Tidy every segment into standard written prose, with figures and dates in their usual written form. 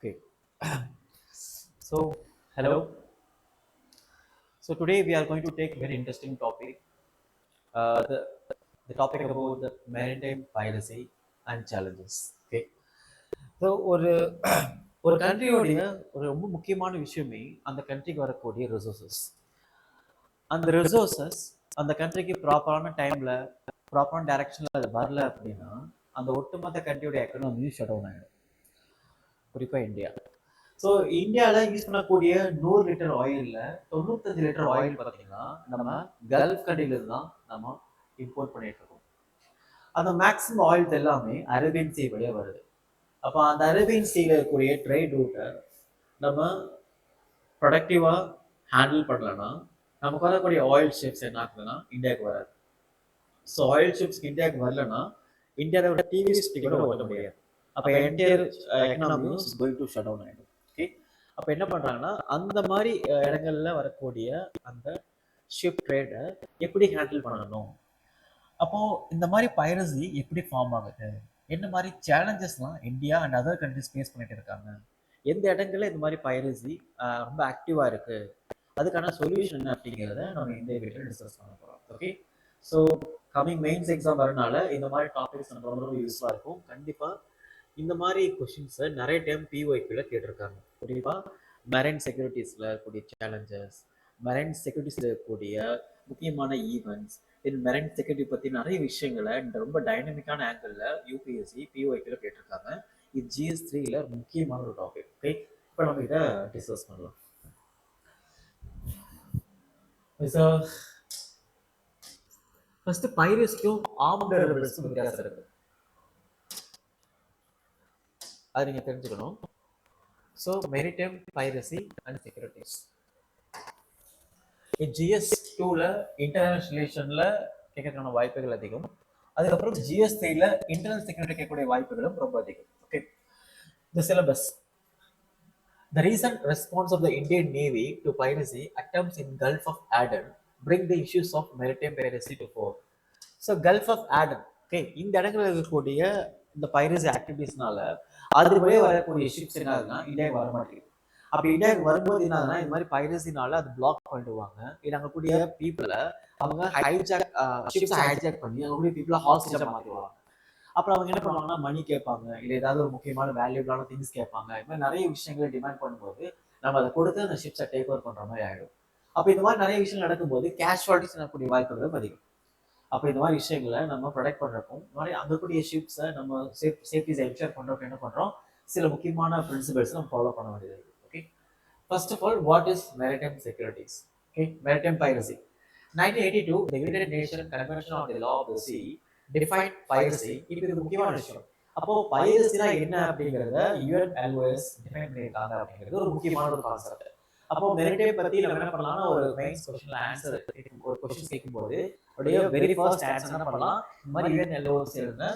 Okay. So, hello. So today we are going to take a very interesting topic. Uh, the the topic about the maritime piracy and challenges. Okay. So ஒரு ஒரு கண்ட்ரியோடைய ஒரு ரொம்ப முக்கியமான விஷயமே அந்த கண்ட்ரிக்கு வரக்கூடிய ரிசோர்சஸ். அந்த ரிசோர்சஸ் அந்த கண்ட்ரிக்கு ப்ராப்பரான டைம்ல ப்ராப்பரான டைரக்ஷன்ல அது வரல அப்படின்னா அந்த ஒட்டுமொத்த கண்ட்ரியோட எக்கனாமியும் ஷட் டவுன் ஆகிடும். குறிப்பாக இந்தியா. ஸோ இந்தியாவில் யூஸ் பண்ணக்கூடிய 100 லிட்டர் ஆயிலில் 95 லிட்டர் ஆயில் பார்த்தீங்கன்னா நம்ம கல்ஃப் கண்ட்ரியிலிருந்து தான் நம்ம இம்போர்ட் பண்ணிட்டு இருக்கோம். அந்த மேக்ஸிமம் ஆயில்ஸ் எல்லாமே அரேபியன் சீ வழியாக வருது. அப்போ அந்த அரேபியன் சீல இருக்கக்கூடிய ட்ரேட் ரூட்டை நம்ம ப்ரொடக்டிவாக ஹேண்டில் பண்ணலன்னா நமக்கு வரக்கூடிய ஆயில் ஷிப்ஸ் என்ன ஆகுதுன்னா இந்தியாவுக்கு வராது. ஸோ ஆயில் ஷிப்ஸ் இந்தியாவுக்கு வரலன்னா இந்தியாவோட டிவி ஸ்டிக்கோட ஓட்ட முடியாது. அப்போ என்டையர் எக்கனாமியும் கோயிங் டு ஷட் டவுன் ஆகிடும். ஓகே, அப்போ என்ன பண்ணுறாங்கன்னா அந்த மாதிரி இடங்கள்ல வரக்கூடிய அந்த ஷிப் ட்ரேடை எப்படி ஹேண்டில் பண்ணணும், அப்போது இந்த மாதிரி பைரசி எப்படி ஃபார்ம் ஆகுது, என்ன மாதிரி சேலஞ்சஸ்லாம் India and other countries face பண்ணிட்டு இருக்காங்க, எந்த இடங்கள்ல இந்த மாதிரி பைரசி ரொம்ப ஆக்டிவாக இருக்குது, அதுக்கான சொல்யூஷன் என்ன அப்படிங்கிறத நம்ம இந்த வீடியோவில் டிஸ்கஸ் பண்ண போகிறோம். Okay, so coming mains exam வரனால இந்த மாதிரி டாபிக்ஸ் நம்ம ரொம்ப ரொம்ப யூஸ்ஃபுல்லாக இருக்கும். கண்டிப்பாக இந்த மாதிரி கொஷின்ஸை நிறைய டைம் பிஒய்க்குள்ள கேட்டிருக்காங்க. குறிப்பாக மெரைன் செக்யூரிட்டிஸில் இருக்கக்கூடிய சேலஞ்சஸ், மெரைன் செக்யூரிட்டிஸில் இருக்கக்கூடிய முக்கியமான ஈவெண்ட்ஸ், தென் மெரைன் செக்யூரிட்டி பற்றி நிறைய விஷயங்களை இந்த ரொம்ப டைனமிக்கான ஆங்கிளில் யூபிஎஸ்சி பிஒய்க்குள்ள கேட்டிருக்காங்க. இது GS3ல முக்கியமான ஒரு டாபிக். ஓகே, இப்போ நம்ம இதை டிஸ்கஸ் பண்ணலாம். ஃபர்ஸ்ட் பைரசிக்கும் ஆர்ம்டு ரெபல்ஸ்க்கும் வித்தியாசம் இருக்கு, அது நீங்க தெரிஞ்சுக்கணும். So maritime piracy and securities GS2ல இன்டர்நேஷனல் ரிலேஷன்ல கேட்கறதுக்கான வாய்ப்புகள் அதிகம். அதுக்கப்புறம் GS3ல இன்டர்னல் செக்யூரிட்டி கேட்கக்கூடிய வாய்ப்புகளும் ரொம்ப அதிகம். Okay, the syllabus. The recent response of the Indian Navy to piracy attempts in Gulf of Aden bring the issues of maritime piracy to fore. So gulf of Aden, okay, இந்த இடங்களில் இருக்கக்கூடிய இந்த piracy ஆக்டிவிட்டிஸ்னால அது வழியே வரக்கூடிய ships என்ன ஆகுதுன்னா இந்தியாவுக்கு வர மாட்டேங்குது. அப்போ இந்தியாவுக்கு வரும்போது என்ன ஆகுதுன்னா இந்த மாதிரி பைரசினால அது பிளாக் பண்ணிடுவாங்க. இது அங்கே கூடிய பீப்புளை அவங்க ஹைஜாக் ஷிப்ஸை ஹைஜாக் பண்ணி அங்கே கூடிய பீப்புளை ஹாஸ்டேஜாக மாற்றிடுவாங்க. அப்புறம் அவங்க என்ன பண்ணுவாங்கன்னா மணி கேட்பாங்க, இல்லை ஏதாவது ஒரு முக்கியமான வேல்யூபிளான திங்ஸ் கேட்பாங்க. இது மாதிரி நிறைய விஷயங்களை டிமாண்ட் பண்ணும்போது நம்ம அதை கொடுத்து அந்த ஷிப்ஸை டேக் ஓவர் பண்ணுற மாதிரி ஆகிடும். அப்போ இந்த மாதிரி நிறைய விஷயங்கள் நடக்கும்போது கேஷுவாலிட்டிஸ் நடக்கக்கூடிய வாய்ப்புகளும் அதிகம். அப்போ இந்த மாதிரி விஷயங்களை நம்ம ப்ரொடெக்ட் பண்ணுறப்போம், இந்த மாதிரி அங்கே கூடிய ஷிப்ஸை நம்ம சேஃப்டிஸை என்ஷூர் பண்ணுறப்ப என்ன பண்ணுறோம், சில முக்கியமான பிரின்சிபல்ஸ் நம்ம ஃபாலோ பண்ண வேண்டியது இருக்குது. Okay, first of all, what is maritime securities? Okay, maritime piracy. 1982 the United Nations Convention on the Law of the Sea defined piracy. இது முக்கியமான விஷயம். அப்போ பைரசினா என்ன அப்படிங்கிறத UNLOS டிஃபைன் பண்ணியிருக்காங்க அப்படிங்கிறது ஒரு முக்கியமான ஒரு கான்செப்ட். அப்போ மெரிடைம் பத்தி நம்ம என்ன பண்ணலாம்னா ஒரு மெயின்ஸ் கொஸ்டின்ல ஆன்சர் ஒரு கொஸ்டின் கேட்கும்போது உடைய வெரி ஃபர்ஸ்ட் ஆன்சர் என்ன பண்ணலாம், இந்த மாதிரி UNLOS இருந்த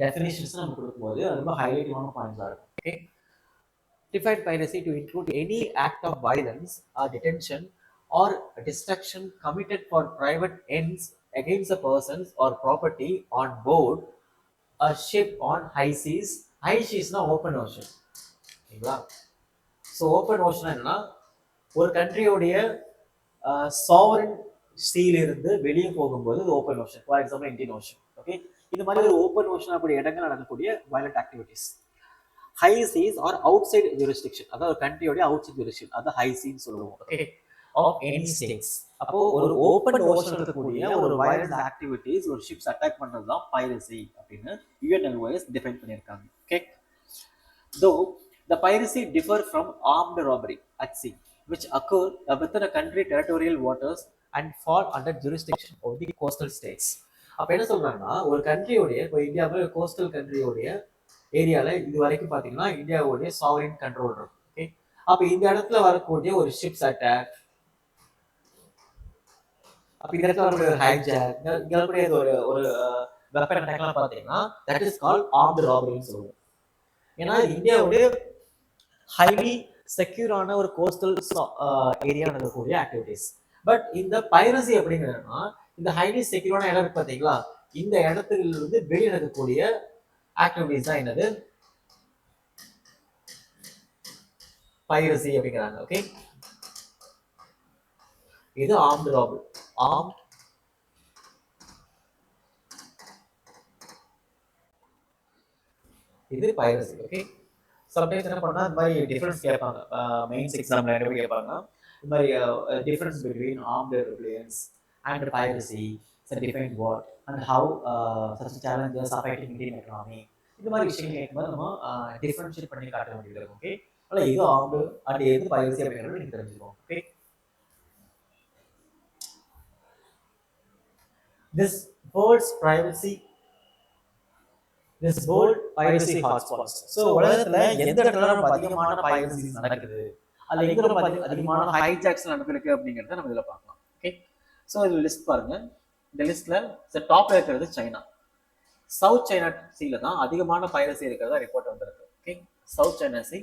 டெஃபினிஷன்ஸ் நம்ம கொடுக்கும்போது அது ரொம்ப ஹைலைட்டான பாயிண்ட்ஸாக இருக்கும். Okay, define piracy to include any act of violence or detention or destruction committed for private ends against the persons or property on board a ship on high seas. High seas na open ocean. ஓகேங்களா? So open ocean என்னன்னா ஒரு கண்ட்ரியோடைய sovereign சீல இருந்து வெளியே போகும்போது இது open ocean. For example Indian ocean. Okay, இந்த மாதிரி ஒரு ஓப்பன் ஓஷன் கூடிய இடங்கள் நடக்கக்கூடிய violent activities. High seas or outside jurisdiction, அதாவது ஒரு கண்ட்ரியோடைய அவுட் சைட் ஜூரிஸ்டிக்ஷன், அதாவது ஹை சீன்னு சொல்லுவோம். Okay, of any states. அப்போ ஒரு ஓப்பன் ஓஷன் இருக்கக்கூடிய ஒரு வயலன்ஸ் ஆக்டிவிட்டிஸ், ஒரு ஷிப்ஸ் அட்டாக் பண்றது தான் பைரசி அப்படின்னு UNLOS டிஃபைன் பண்ணியிருக்காங்க. ஓகே, தோ the piracy differ from armed robbery at sea which occur within a country territorial waters and fall under jurisdiction of the coastal states. அப்ப என்ன சொல்றாங்கன்னா ஒரு கண்ட்ரியோடைய, இப்போ இந்தியாவில் கோஸ்டல் கண்ட்ரியோடைய ஏரியால இது வரைக்கும் பாத்தீங்கன்னா இந்தியாவுடைய சாவரின் கண்ட்ரோல் இருக்கும். ஓகே, அப்ப இந்த இடத்துல வரக்கூடிய ஒரு ஷிப்ஸ் அட்டாக், அப்ப இந்த இடத்துல ஒரு ஹைஜாக், இங்க வரக்கூடிய ஒரு வெப்பன் அட்டாக்லாம் பாத்தீங்கன்னா தட் இஸ் கால்ட் ஆர்ம்டு ராபரின்னு சொல்லுவோம். ஏன்னா இந்தியாவுடைய ஹைலி செக்யூரான ஒரு கோஸ்டல் ஏரியா நடக்கக்கூடிய ஆக்டிவிட்டிஸ். பட் இந்த பைரசி அப்படிங்கிறதுனா இந்த ஹைலி செக்யூரான இடம் இருக்கு பார்த்தீங்களா, இந்த இடத்துல இருந்து வெளியே நடக்கக்கூடிய ஆக்டிவிட்டிஸ் தான் என்னது பைரசி அப்படிங்கிறாங்க. ஓகே, இது ஆர்ம்டு ராபரி, ஆர்ம் இது பைரசி. ஓகே, சம்டைம்ஸ் என்ன பண்ணா இந்த மாதிரி டிஃபரன்ஸ் கேட்பாங்க, மெயின்ஸ் எக்ஸாம்ல என்ன கேட்பாங்க, இந்த மாதிரி difference between armed rebellions and piracy, define what and how such challenges affecting Indian economy, இந்த மாதிரி விஷயங்கள் கேட்கும்போது நம்ம டிஃபரன்ஷியேட் பண்ணி காட்ட வேண்டியது இருக்கும். ஓகே, அதனால் எது ஆர்ம்டு அண்ட் எது பைரசி அப்படிங்கிறது நீங்கள் தெரிஞ்சுக்கோங்க. Okay, this world's privacy, this world piracy hotspots. So உலகத்துல எந்த இடத்துல நம்ம அதிகமான பைரசி நடக்குது, அதுல எங்க ரொம்ப அதிகமான ஹைஜாக்ஸ் நடந்திருக்கு அப்படிங்கிறத நம்ம இதில் பார்க்கலாம். ஓகே, ஸோ இது லிஸ்ட் பாருங்க. இந்த லிஸ்ட்ல டாப்ல இருக்கிறது சைனா. சவுத் சைனா சீல தான் அதிகமான பைரசி இருக்கிறதா ரிப்போர்ட் வந்திருக்கு. Okay, south China sea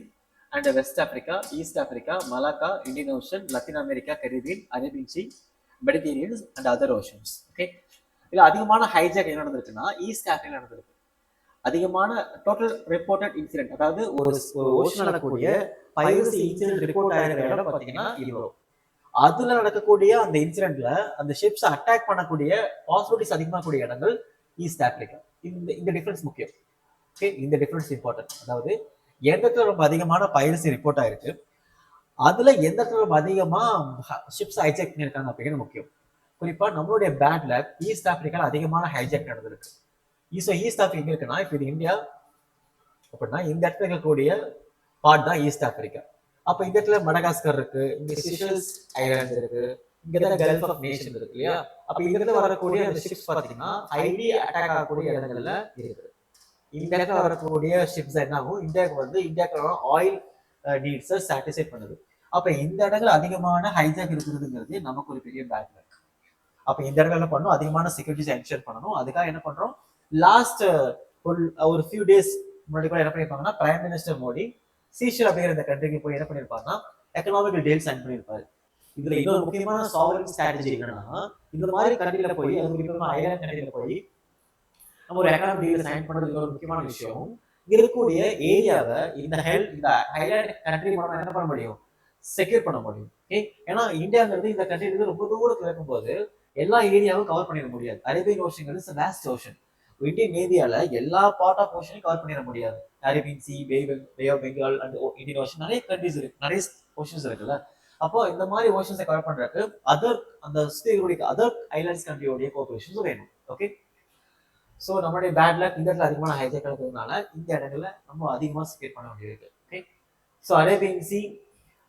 and west Africa, east Africa, Malacca, Indian ocean, Latin America, Caribbean, Arabian sea, Mediterranean and other oceans. Okay, இதுல அதிகமான ஹைஜாக் என்ன நடந்திருக்குன்னா ஈஸ்ட் ஆப்பிரிக்கா நடந்திருக்கு. அதிகமான டோட்டல் ரிப்போர்ட்டட் இன்சிடென்ட், அதாவது ஒரு ஓஷன் நடக்கக்கூடிய பைரசி இன்சிடென்ட் ரிப்போர்ட் ஆகிற இடம் பார்த்தீங்கன்னா இவ்வளோ. அதுல நடக்கக்கூடிய அந்த இன்சிடென்ட்ல அந்த ஷிப்ஸ் அட்டாக் பண்ணக்கூடிய பாசிபிலிட்டிஸ் அதிகமாக கூடிய இடங்கள் ஈஸ்ட் ஆப்பிரிக்கா. இந்த டிஃபரன்ஸ் முக்கியம். ஓகே, இந்த டிஃபரன்ஸ் இம்பார்ட்டன்ட். அதாவது எந்த இடத்துல ரொம்ப அதிகமான பைரசி ரிப்போர்ட் ஆயிருக்கு, அதுல எந்த இடத்துல ரொம்ப அதிகமா ஷிப்ஸ் ஹைஜாக் பண்ணியிருக்காங்க அப்படிங்கிறது முக்கியம். குறிப்பா நம்மளுடைய பேட் லக் ஈஸ்ட் ஆப்பிரிக்கால அதிகமான ஹைஜாக் நடந்திருக்கு. ஈஸ்ட் ஆப்பிரிக்கா எங்க இருக்குன்னா, இப்போ இது இந்தியா அப்படின்னா இந்த இடத்துல இருக்கக்கூடிய பார்ட் தான் ஈஸ்ட் ஆப்பிரிக்கா. அப்ப இந்த இடத்துல மடகாஸ்கர் இருக்கு, இங்க சிஷல்ஸ் ஐலாண்ட் இருக்கு, இங்க தான் கல்ஃப் ஆஃப் நேஷன் இருக்கு இல்லையா. அப்ப இந்த இடத்துல வரக்கூடிய அந்த ஷிப்ஸ் பாத்தீங்கன்னா ஹைலி அட்டாக் ஆகக்கூடிய இடங்கள்ல இருக்கு. இந்த இடத்துல வரக்கூடிய ஷிப்ஸ் என்ன ஆகும், இந்தியாவுக்கு ஆயில் நீட்ஸை சாட்டிஸ்ஃபை பண்ணுது. அப்ப இந்த இடங்கள் அதிகமான ஹைஜாக் இருக்கிறதுங்கிறது நமக்கு ஒரு பெரிய பேட் லக். அப்ப இந்த இடத்துல என்ன பண்ணணும், அதிகமான செக்யூரிட்டிஸ் என்ஷூர் பண்ணணும். அதுக்காக என்ன பண்றோம், லாஸ்ட் ஒரு ஃபியூ டேஸ் முன்னாடி கூட என்ன பண்ணிருப்பாங்கன்னா, பிரைம் மினிஸ்டர் மோடி சீஷல் அப்படிங்கிற இந்த கண்ட்ரிக்கு போய் என்ன பண்ணிருப்பாங்கன்னா எக்கனாமிக் டீல் சைன் பண்ணிருப்பாரு. இதுல இன்னொரு முக்கியமான சாவரின் ஸ்ட்ராட்டஜி என்னன்னா, இந்த மாதிரி கண்ட்ரில போய், அது முக்கியமா ஐலாண்ட் கண்ட்ரில போய் நம்ம ஒரு எக்கனாமிக் டீல் சைன் பண்றது ஒரு முக்கியமான விஷயம். இங்க இருக்கக்கூடிய ஏரியாவை இந்த ஐலாண்ட் கண்ட்ரி மூலமா என்ன பண்ண முடியும், செக்யூர் பண்ண முடியும். ஓகே, ஏன்னா இந்தியாங்கிறது இந்த கண்ட்ரி இருந்து ரொம்ப தூரத்துல இருக்கும்போது எல்லா ஏரியாவும் கவர் பண்ணிட முடியாது. அரேபியன் ஓஷன்ங்கிறது வேஸ்ட் ஓஷன். இந்தியன் ஏரியால எல்லா பார்ட் ஆஃப் ஓஷனையும் கவர் பண்ணிட முடியாது. Arabian Sea, Bay of Bengal and Indian Ocean, நிறைய கண்ட்ரிஸ் இருக்கு, நிறைய ஓஷன்ஸ் இருக்குல்ல. அப்போ இந்த மாதிரி ஓஷன்ஸை கவர் பண்றதுக்கு அந்த அதர் ஐலாண்ட்ஸ் கண்ட்ரியோடைய கோஆபரேஷன்ஸ் வேணும். ஓகே, ஸோ நம்மளுடைய பேட் லக் இந்த இடத்துல அதிகமான ஹைஜாக் இருக்கிறதுனால இந்த இடங்கள்ல நம்ம அதிகமாக செக்யூர் பண்ண வேண்டியிருக்கு. Okay, so Arabian sea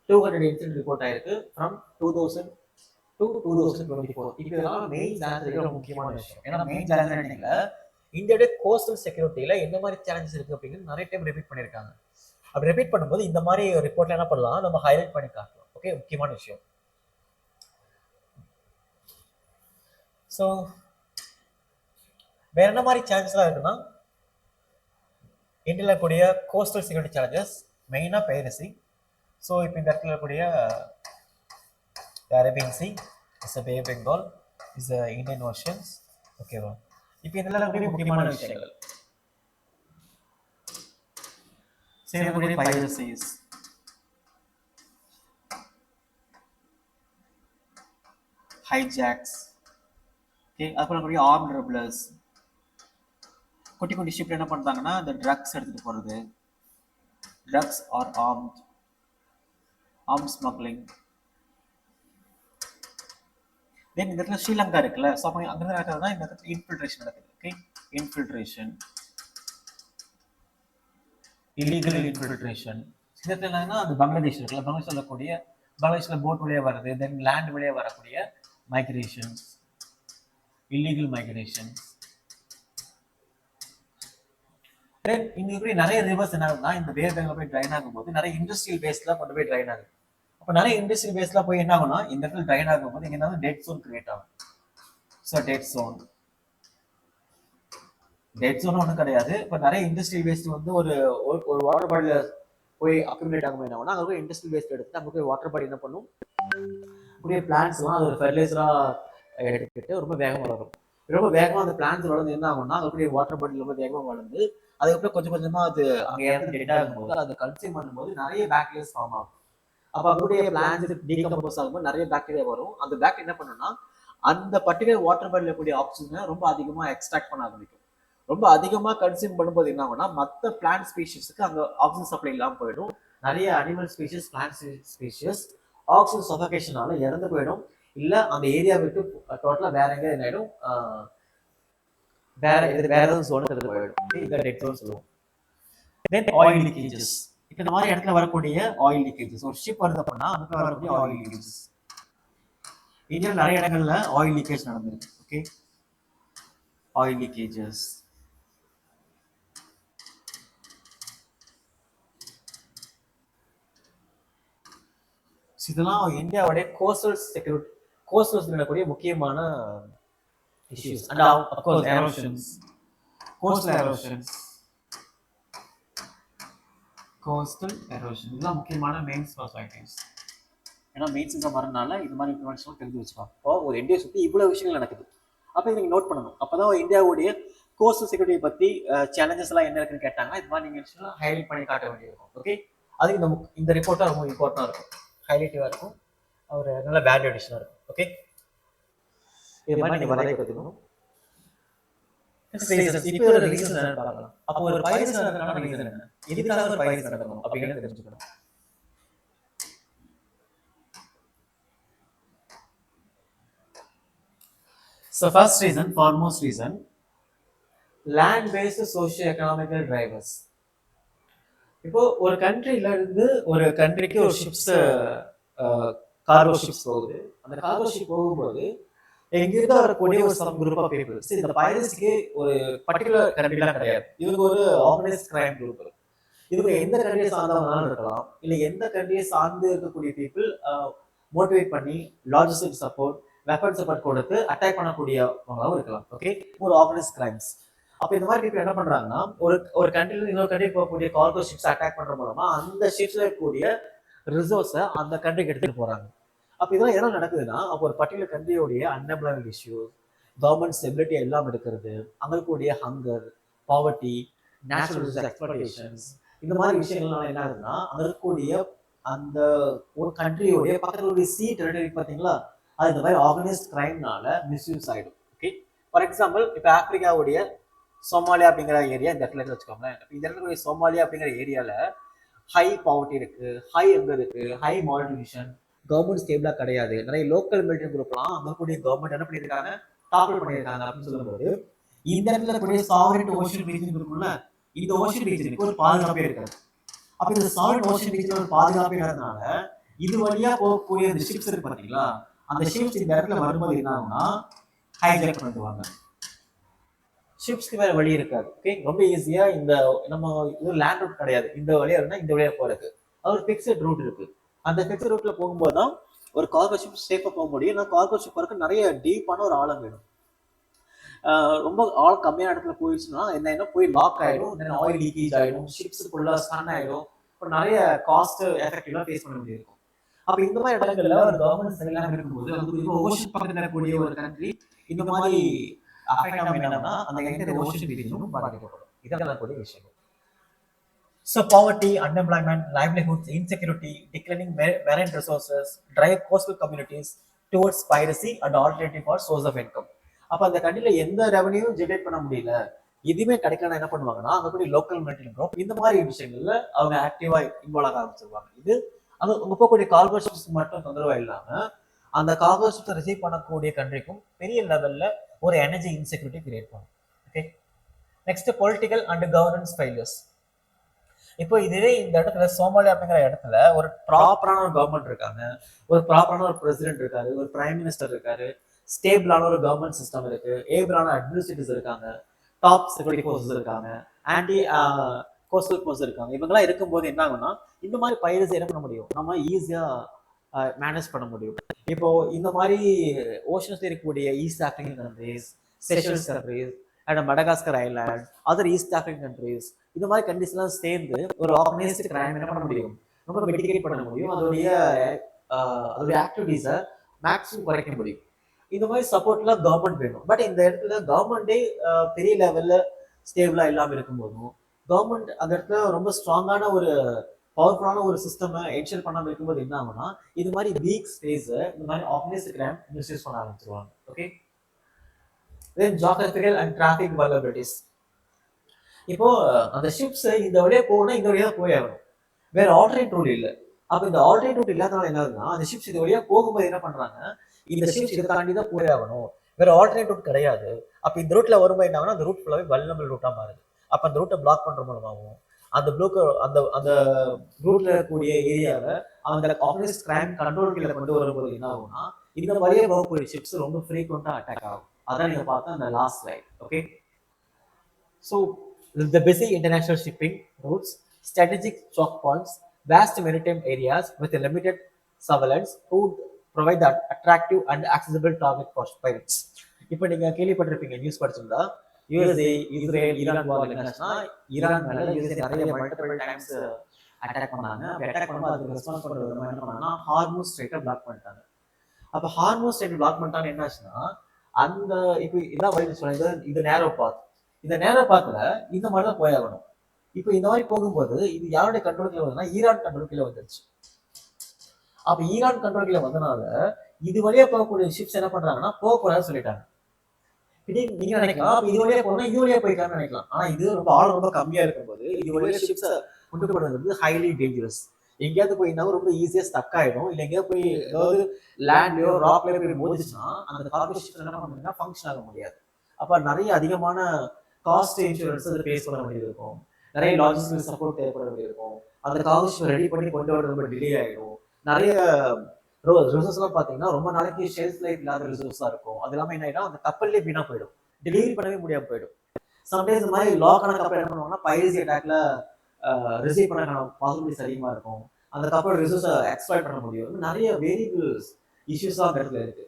200 incident report ஆயிருக்கு ஃப்ரம் 2000 to 2024. இப்போ இதெல்லாம் மெயின் சேலஞ்ச் முக்கியமான விஷயம். ஏன்னா மெயின் சேலஞ்ச் இந்தியோட கோஸ்டல் செக்யூரிட்டியில என்ன மாதிரி சேலஞ்சஸ் இருக்கு அப்படிங்கிறது நிறைய டைம் ரிப்பீட் பண்ணியிருக்காங்க. அப்படி ரிப்பீட் பண்ணும்போது இந்த மாதிரி ரிப்போர்ட்ல என்ன பண்ணலாம், நம்ம ஹைலைட் பண்ணி காட்டலாம். ஓகே, முக்கியமான விஷயம். ஸோ வேற என்ன மாதிரி சேலஞ்சஸ்லாம் இருக்குன்னா, இந்தியாவில் கூடிய coastal security challenges mainly piracy. So இப்போ இந்த இடத்துல இருக்கக்கூடிய Arabian sea, is bay of Bengal, is Indian oceans. ஓகேவா, இப்போ இதெல்லாம் கூடிய முக்கியமான விஷயங்கள். செய்யக்கூடிய பைரசிஸ், ஹைஜாக்ஸ், ஓகே, அப்புறம் கூடிய ஆர்ம்டு ரெபெலர்ஸ், குட்டி குட்டி ஷிப்ல என்ன பண்றாங்கன்னா இந்த ட்ரக்ஸ் எடுத்துட்டு போறது, ட்ரக்ஸ் ஆர் ஆர்ம் ஸ்மக்லிங். தென் இந்த இடத்துல ஸ்ரீலங்கா இருக்குல்ல, ஸோ அப்போ அங்கிருந்து நடக்கிறதுனா இந்த இடத்துல இன்ஃபில்ட்ரேஷன் நடக்குது. Okay, infiltration, illegal infiltration. இந்த இடத்துல என்னன்னா அது பங்களாதேஷ் இருக்குல்ல, பங்களாதேஷ்ல போட் வழியா வருது, தென் லேண்ட் வழியா வரக்கூடிய மைக்ரேஷன், இல்லீகல் மைக்ரேஷன். தென் இங்க நிறைய ரிவர்ஸ் என்ன ஆகுதுன்னா, இந்த பே ஆஃப் பெங்கால் போய் ட்ரைன் ஆகும்போது நிறைய இண்டஸ்ட்ரியல் பேஸ்ல கொண்டு போய் ட்ரைன் ஆகுது. அப்போ நிறைய இண்டஸ்ட்ரியல் பேஸ்ல போய் என்ன ஆகும்னா, இந்த இடத்துல ட்ரைன் ஆகும்போது இங்க என்ன டெட் ஜோன் கிரியேட் ஆகும். ஸோ டெட் ஜோன் ஒன்றும் கிடையாது. இப்போ நிறைய இண்டஸ்ட்ரியல் வேஸ்ட் வந்து ஒரு வாட்டர் பாடியில போய் அக்யூமுலேட் ஆகும். என்ன ஆகும்னா, அங்கே போய் இண்டஸ்ட்ரியல் வேஸ்ட் எடுத்து அங்கே போய் வாட்டர் பாடி என்ன பண்ணும், கூடிய பிளான்ட்ஸ்லாம் அது ஒரு ஃபெர்டிலைசரா எடுத்துக்கிட்டு ரொம்ப வேகமாக வளரும். ரொம்ப வேகமாக அந்த பிளான்ஸ் வளர்ந்து என்ன ஆகும்னா, அங்கே வாட்டர் பாடியில் ரொம்ப வேகமாக வளர்ந்து அதுக்கப்புறம் கொஞ்சம் கொஞ்சமா அது அங்கே இறந்து டெட் ஆகும்போது அதை கன்சியூம் பண்ணும்போது நிறைய பாக்டீரியாஸ் ஃபார்ம் ஆகும். அப்போ அதனுடைய பிளான்ஸ் டீகம்போஸ் ஆகும்போது நிறைய பாக்டீரியா வரும். அந்த பாக்டீரியா என்ன பண்ணுன்னா அந்த பர்டிகுலர் வாட்டர் பாடியில் இருக்கக்கூடிய ஆக்சிஜனை ரொம்ப அதிகமாக எக்ஸ்ட்ராக்ட் பண்ண ஆரம்பிக்கும். ரொம்ப அதிகமாக கன்சியூம் பண்ணும்போது என்ன ஆகும்னா மற்ற பிளான்ட் ஸ்பீஷிஸ்க்கு அங்கே ஆக்சிஜன் சப்ளை இல்லாமல் போயிடும். நிறைய animal species, plant species oxygen சஃபகேஷனால இறந்து போயிடும். இல்லை அந்த ஏரியா விட்டு டோட்டலாக வேற எங்கே என்ன ஆகிடும், வேற எதுவும் சோனுக்கு போயிடும். இதை டெட் ஜோன் சொல்லுவோம். தென் ஆயில் லீக்கேஜஸ். இப்போ இந்த மாதிரி இடத்துல வரக்கூடிய ஆயில் லீக்கேஜஸ், ஒரு ஷிப் வருது அப்படின்னா அதுக்கு வரக்கூடிய ஆயில் லீக்கேஜஸ். இந்தியாவில் நிறைய இடங்கள்ல ஆயில் லீக்கேஜ் நடந்திருக்கு. Okay, oil leakages. இதெல்லாம் இந்தியாவுடைய கோஸ்டல் செக்யூரிட்டி, கோஸ்டல் நடக்கக்கூடிய முக்கியமான issues. And half course erosions, coastal erosions, coastal erosion இதெல்லாம் முக்கியமான மெயின்ஸ் பர்ஸ்பெக்டிவ்ஸ். ஏன்னா மெயின்ஸ் வரனால இது மாதிரி இன்ஃபர்மேஷன் தெரிஞ்சு வச்சுக்கலாம். இப்போ ஒரு இந்தியா சுற்றி இவ்வளோ விஷயங்கள் நடக்குது. அப்போ இதை நீங்கள் நோட் பண்ணணும். அப்போ தான் இந்தியாவுடைய கோஸ்டல் செக்யூரிட்டியை பற்றி சேலஞ்சஸ் எல்லாம் என்ன இருக்குன்னு கேட்டாங்கன்னா இது மாதிரி நீங்கள் ஹைலைட் பண்ணி காட்ட வேண்டியிருக்கும். ஓகே, அதுக்கு இந்த ரிப்போர்ட்டாக ரொம்ப இம்பார்ட்டண்டாக இருக்கும், ஹைலைட்டிவாக இருக்கும், ஒரு நல்ல வேல்யூ அடிஷனாக இருக்கும். ஓகே, இது மாதிரி நீங்கள் வரைய கற்றுக்கணும். இப்போ ஒரு ரீசன் என்னன்னு பார்க்கலாம். அப்போ ஒரு பைரஸ் நடக்கிறதுக்கான ரீசன் என்ன, எதுக்காக ஒரு பைரஸ் நடக்கணும் அப்படிங்கிறத தெரிஞ்சுக்கணும். So first reason, foremost reason, land-based socio-economical drivers. இப்போ ஒரு கண்ட்ரில இருந்து ஒரு கண்ட்ரிக்கு ஒரு ஷிப்ஸ், கார்கோ ஷிப்ஸ் போகுது. அந்த கார்கோ ஷிப் போகும்போது எங்கிருந்து வரக்கூடிய ஒரு சம் குரூப் ஆஃப் பீப்புள்ஸ், இந்த பைரசிக்கு ஒரு பர்டிகுலர் கண்ட்ரிலாம் கிடையாது, இவங்க ஒரு ஆர்கனைஸ்ட் கிரைம் குரூப். இவங்க எந்த கண்ட்ரியை சார்ந்தவங்களாலும் இருக்கலாம், இல்லை எந்த கண்ட்ரியை சார்ந்து இருக்கக்கூடிய பீப்புள் மோட்டிவேட் பண்ணி லாஜிஸ்டிக் சப்போர்ட், வெப்பன் சப்போர்ட் கொடுத்து அட்டாக் பண்ணக்கூடியவங்களாவும் இருக்கலாம். ஓகே, ஒரு ஆர்கனைஸ்ட் கிரைம்ஸ். அப்போ இந்த மாதிரி பீப்புள் என்ன பண்றாங்கன்னா ஒரு கண்ட்ரில இன்னொரு கண்ட்ரிக்கு போகக்கூடிய கார்கோ ஷிப்ஸ் அட்டாக் பண்ற மூலமா அந்த ஷிப்ஸ்ல இருக்கக்கூடிய ரிசோர்ஸை அந்த கண்ட்ரிக்கு எடுத்துட்டு போறாங்க. அப்போ இதெல்லாம் என்ன நடக்குதுன்னா, அப்போ ஒரு பர்டிகுலர் கண்ட்ரியோடைய அன்எம்ப்ளாய்மெண்ட் இஷ்யூஸ், கவர்மெண்ட் ஸ்டெபிலிட்டி எல்லாம் எடுக்கிறது, அங்கே இருக்கக்கூடிய ஹங்கர், பாவர்ட்டி, நேச்சுரல் எக்ஸ்ப்ளாய்டேஷன்ஸ், இந்த மாதிரி விஷயங்கள்லாம் என்ன ஆகுதுன்னா அங்கே இருக்கக்கூடிய அந்த ஒரு கண்ட்ரியோடைய பக்கத்துல சி டெரிட்டரி பார்த்தீங்களா, அது இந்த மாதிரி ஆர்கனைஸ்ட் கிரைம்னால மிஸ்யூஸ் ஆகிடும். ஓகே, ஃபார் எக்ஸாம்பிள் இப்போ ஆப்பிரிக்காவுடைய சோமாலியா அப்படிங்கிற ஏரியா இந்த இடத்துல வச்சுக்கோங்களேன். இந்த இடத்துல சோமாலியா அப்படிங்கிற ஏரியாவில் ஹை பாவர்ட்டி இருக்கு, ஹை எங்கே இருக்கு, ஹை மால்நியூட்ரிஷன், கவர்மெண்ட் ஸ்டேபிளாக கிடையாது, நிறைய லோக்கல் மிலிட்டரி குரூப்லாம் அங்கே கூடிய கவர்மெண்ட் என்ன பண்ணியிருக்காங்க, டாப்பிள் பண்ணியிருக்காங்க. அப்படின்னு சொல்லும்போது இந்த இடத்துல இருக்கக்கூடிய சாவரின் ஓஷன் ரீஜன் இருக்கும்ல, இந்த ஓஷன் ரீஜனுக்கு ஒரு பாதுகாப்பே இருக்காது. அப்போ இந்த சாவரின் ஓஷன் ரீஜன் ஒரு பாதுகாப்பே இல்லாதனால இது வழியாக போகக்கூடிய இந்த ஷிப்ஸ் இருக்கு பார்த்தீங்களா, அந்த ஷிப்ஸ் இந்த இடத்துல வரும்போது என்ன ஆகும்னா ஹைஜாக் பண்ணிடுவாங்க. ஷிப்ஸ்க்கு வேற வழி இருக்காது. ஓகே, ரொம்ப ஈஸியா இந்த நம்ம இது லேண்ட் ரூட் கிடையாது, இந்த வழியா இருந்தா இந்த வழியா போறதுக்கு அது ஒரு ஃபிக்ஸட் ரூட் இருக்கு. அந்த ஃபிக்ஸட் ரூட்ல போகும்போது தான் ஒரு கார்கோ ஷிப் சேஃபா போக முடியும். ஏன்னா கார்கோ ஷிப் வரைக்கும் நிறைய டீப்பான ஒரு ஆழம் வேணும். ரொம்ப ஆழம் கம்மியான இடத்துல போயிடுச்சுன்னா என்ன போய் லாக் ஆயிடும், ஆயில் லீக்கேஜ் ஆயிடும், ஷிப்ஸ் ஃபுல்லா ஸ்டன் ஆயிடும், அப்புறம் நிறைய காஸ்ட் எஃபெக்டிவ்லாம் ஃபேஸ் பண்ண வேண்டியிருக்கும். அப்ப இந்த மாதிரி இடங்கள்ல ஒரு கவர்மெண்ட் சரியில்லாம இருக்கும்போது ஓஷன் பக்கத்துல இருக்கக்கூடிய ஒரு கண்ட்ரி இந்த மாதிரி அஃபெக்ட் ஆகாம என்னன்னா அந்த என்டையர் ஓஷன் ரீஜனும் பாதிக்கப்படும். இதெல்லாம் கூடிய விஷயம். So poverty, unemployment, livelihoods, insecurity, declining marine resources drive coastal communities towards piracy and alternative for source of income. அப்ப அந்த கண்ட்ரில எந்த ரெவன்யூ ஜெனரேட் பண்ண முடியல, எதுவுமே கிடைக்கலன்னா என்ன பண்ணுவாங்கன்னா அங்க கூடிய லோக்கல் மிலிட்டரி குரூப் இந்த மாதிரி விஷயங்கள்ல அவங்க ஆக்டிவா இன்வால்வ் ஆக ஆரம்பிச்சிருவாங்க. இது அங்க போகக்கூடிய கார்கோ ஷிப்ஸ் மட்டும் தொந்தரவா இல்லாம அந்த கார்கோ ஷிப்ஸ் ரிசீவ் பண்ணக்கூடிய கண்ட்ரிக்கும் பெரிய லெவல்ல ஒரு எனர்ஜி இன்செக்யூரிட்டி கிரியேட் பண்ணும். Okay, next political and governance failures. இப்போ இதுவே இந்த இடத்துல சோமாலியா அப்படிங்கிற இடத்துல ஒரு ப்ராப்பரான ஒரு கவர்மெண்ட் இருக்காங்க, ஒரு ப்ராப்பரான ஒரு பிரசிடென்ட் இருக்காரு, ஒரு பிரைம் மினிஸ்டர் இருக்காரு, ஸ்டேபிளான ஒரு கவர்மெண்ட் சிஸ்டம் இருக்கு, ஏபிளான அட்மினிஸ்ட்ரேட்டர்ஸ் இருக்காங்க, டாப் செக்யூரிட்டி ஃபோர்ஸஸ் இருக்காங்க, ஆன்டி கோஸ்டல் ஃபோர்ஸ் இருக்காங்க. இவங்கெல்லாம் இருக்கும்போது என்ன ஆகும்னா இந்த மாதிரி பைரசி என்ன பண்ண முடியும், நம்ம ஈஸியா மேனேஜ் பண்ண முடியும். இப்போ இந்த மாதிரி ஓஷன்ஸ்ல இருக்கக்கூடிய east African countries, Seychelles countries and Madagascar island, other east African countries, இந்த மாதிரி கண்ட்ரீஸ் எல்லாம் சேர்ந்து ஒரு ஆர்கனைஸ்டு கிரைம் என்ன பண்ண முடியும், ரொம்ப மிட்டிகேட் பண்ண முடியும், அதோடைய ஆக்டிவிட்டீஸை மேக்ஸிமம் குறைக்க முடியும். இந்த மாதிரி சப்போர்ட்லாம் கவர்மெண்ட் வேணும். பட் இந்த இடத்துல கவர்மெண்டே பெரிய லெவல்ல ஸ்டேபிளா இல்லாமல் இருக்கும்போதும் கவர்மெண்ட் அந்த இடத்துல ரொம்ப ஸ்ட்ராங்கான ஒரு பவர்ஃபுல்லான ஒரு சிஸ்டம் என்ஷூர் பண்ணாம இருக்கும்போது என்ன ஆகும்னா இது மாதிரி வீக் ஸ்பேஸ் இந்த மாதிரி ஆர்கனைஸ்ட் கிரைம் மிஸ்யூஸ் பண்ண ஆரம்பிச்சிருவாங்க. Okay, then geographical and traffic vulnerabilities. இப்போ அந்த ஷிப்ஸ் இந்த வழியா போகணும், இந்த வழியா தான் போய் ஆகணும், வேற ஆல்டர்னேட் ரூட் இல்லை. அப்ப இந்த ஆல்டர்னேட் ரூட் இல்லாதனால என்ன ஆகுதுன்னா அந்த ஷிப்ஸ் இது வழியா போகும்போது என்ன பண்றாங்க, இந்த ஷிப்ஸ் இதை தாண்டி தான் போய் ஆகணும், வேற ஆல்டர்னேட் ரூட் கிடையாது. அப்ப இந்த ரூட்ல வரும்போது என்ன ஆகுனா அந்த ரூட் ஃபுல்லாவே வல்னரபிள் ரூட்டா மாறுது. அப்ப அந்த ரூட்டை பிளாக் பண்ற மூலமாகவும் அந்த ப்ளூக்கு அந்த அந்த ரூட்ல இருக்கக்கூடிய ஏரியாவை அந்த ஆர்கனைஸ்ட் கிரைம் கண்ட்ரோல் கீழே கொண்டு வரும்போது என்ன ஆகும்னா இந்த வழியே போகக்கூடிய ஷிப்ஸ் ரொம்ப ஃப்ரீக்வெண்டா அட்டாக் ஆகும். அதான் நீங்க பார்த்தா அந்த last slide. Okay, so the busy international shipping routes, strategic choke points, vast maritime areas with a limited surveillance would provide the attractive and accessible target for pirates. இப்போ நீங்க கேள்விப்பட்டிருப்பீங்க, நியூஸ் படிச்சிருந்தா யுஎஸ்ஏ இஸ்ரேல் ஈரான் வார் என்னன்னா Iran மேல USA நிறைய multiple times attack பண்ணாங்க. அப்படி attack பண்ணும்போது அதுக்கு ரெஸ்பான்ஸ் பண்றது என்ன பண்ணாங்கன்னா ஹார்மோஸ் ஸ்ட்ரைட்டை பிளாக் பண்ணிட்டாங்க. அப்ப ஹார்மோஸ் ஸ்ட்ரைட் பிளாக் பண்ணிட்டாங்க என்ன ஆச்சுன்னா அந்த இப்போ இதான் வழி சொன்னது, இது நேரோ பாத், இந்த நேர பாத்துல இந்த மாதிரி தான் போயாகணும். இப்போ இந்த மாதிரி போகும்போது இது யாருடைய கண்ட்ரோல் கீழே வருதுன்னா ஈரான் கண்ட்ரோல் கீழே வந்துருச்சு. அப்ப ஈரான் கண்ட்ரோல் கீழே வந்தனால இது வழியா போகக்கூடிய ஷிப்ஸ் என்ன பண்றாங்கன்னா போகக்கூடாதுன்னு சொல்லிட்டாங்க. நீங்க நினைக்கலாம் இது வழியா போனா இது வழியா போய்க்கலாம்னு நினைக்கலாம். ஆனா இது ரொம்ப ஆழம் ரொம்ப கம்மியா இருக்கும்போது இது வழியா ஷிப்ஸ் கொண்டு போறது ஹைலி டேஞ்சரஸ். எங்கேயாவது போயின்னா ரொம்ப ஈஸியா ஸ்டக் ஆயிடும். இல்ல எங்கேயாவது போய் ஏதாவது லேண்ட்லயோ ராக்லயோ போய் மோதிச்சுன்னா அந்த கார்கோ ஷிப்ஸ் என்ன பண்ண முடியும்னா ஃபங்க்ஷன் ஆக முடியாது. அப்ப நிறைய அதிகமான காஸ்ட் இன்சூரன்ஸ் அதை பேஸ் பண்ண வேண்டியது இருக்கும், நிறைய லாஜிஸ்டிக் சப்போர்ட் தேவைப்பட வேண்டியது இருக்கும், அந்த காஸ்ட் ரெடி பண்ணி கொண்டு வர ரொம்ப டிலே ஆகிடும். நிறைய ரிசோர்ஸ் எல்லாம் பாத்தீங்கன்னா ரொம்ப நாளைக்கு ஷெல்ஃப் லைஃப் இல்லாத ரிசோர்ஸா இருக்கும். அது இல்லாம என்ன ஆயிடும் அந்த கப்பல்லே வீணா போயிடும், டெலிவரி பண்ணவே முடியாம போயிடும். சம்டைம்ஸ் இந்த மாதிரி லாக்கான கப்பல் என்ன பண்ணுவாங்கன்னா பைரசி அட்டாக்ல ரிசீவ் பண்ண பாசிபிலிட்டிஸ் அதிகமா இருக்கும். அந்த கப்பல் ரிசோர்ஸை எக்ஸ்ப்ளாய்ட் பண்ண முடியும். நிறைய வேரியபிள்ஸ் இஷ்யூஸா அந்த இடத்துல இருக்கு.